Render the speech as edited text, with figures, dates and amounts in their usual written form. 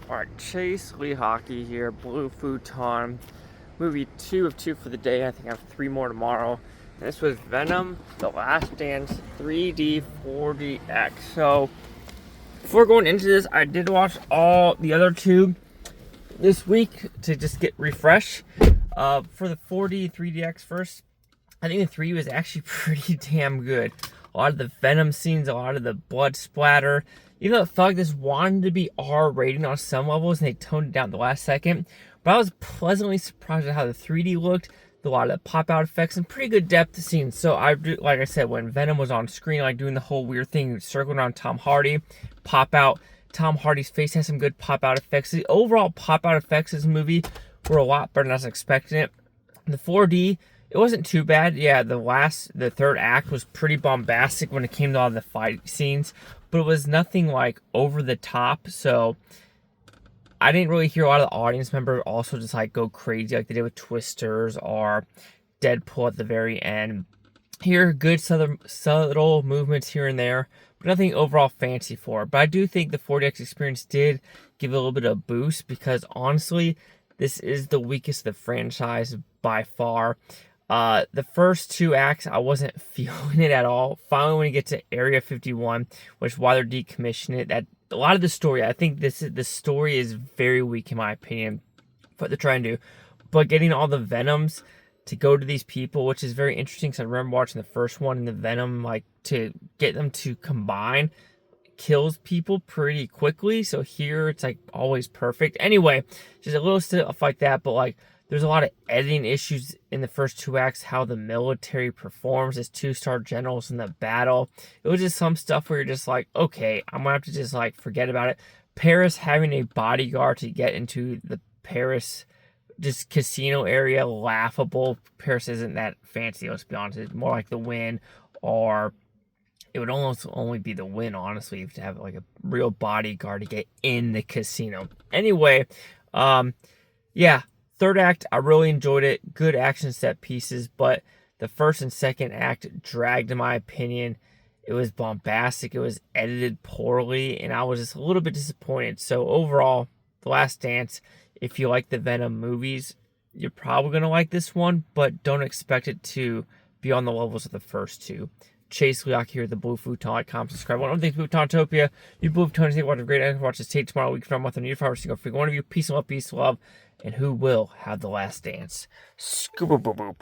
Alright, Chase Lee Hockey here, Blue Futon. Movie 2 of 2 for the day. I think I have 3 more tomorrow. And this was Venom, The Last Dance, 3D, 4DX. So, before going into this, I did watch all the other 2 this week to just get refreshed. For the 4D, 3DX first, I think the 3 was actually pretty damn good. A lot of the Venom scenes, a lot of the blood splatter. Even though it felt like this wanted to be R rated on some levels, and they toned it down at the last second. But I was pleasantly surprised at how the 3D looked, a lot of the pop-out effects, and pretty good depth of scenes. So I do, like I said, when Venom was on screen, like doing the whole weird thing, circling around Tom Hardy, pop-out. Tom Hardy's face has some good pop-out effects. The overall pop-out effects of this movie were a lot better than I was expecting it. The 4D, it wasn't too bad. Yeah, the third act was pretty bombastic when it came to all the fight scenes, but it was nothing like over the top. So I didn't really hear a lot of the audience members also just like go crazy like they did with Twisters or Deadpool at the very end. Here, good subtle movements here and there, but nothing overall fancy for it. But I do think the 4DX experience did give it a little bit of a boost because honestly, this is the weakest of the franchise by far. The first 2 acts, I wasn't feeling it at all. Finally, when you get to Area 51, which is why they're decommissioning it, that a lot of the story, I think the story is very weak in my opinion, what they're trying to do. But getting all the Venoms to go to these people, which is very interesting because I remember watching the first one and the Venom, like to get them to combine, kills people pretty quickly. So here it's like always perfect. Anyway, just a little stuff like that, but like there's a lot of editing issues in the first 2 acts, how the military performs as 2-star generals in the battle. It was just some stuff where you're just like, okay, I'm gonna have to just like forget about it. Paris having a bodyguard to get into the Paris just casino area, laughable. Paris isn't that fancy, let's be honest. It's more like the Win, or it would almost only be the Win, honestly, if you have like a real bodyguard to get in the casino. Anyway, yeah, third act, I really enjoyed it. Good action set pieces, but the first and second act dragged, in my opinion. It was bombastic. It was edited poorly, and I was just a little bit disappointed. So overall, The Last Dance, if you like the Venom movies, you're probably going to like this one, but don't expect it to be on the levels of the first 2. Chase Leak here at the Blue Futon. Like, comment, subscribe. One of the things, Futontopia. You Blue Futons, think watch a great episode. Watch this tape tomorrow, week from month, and you for single free. One of you, peace and love, and who will have the last dance? Scoop boop boop.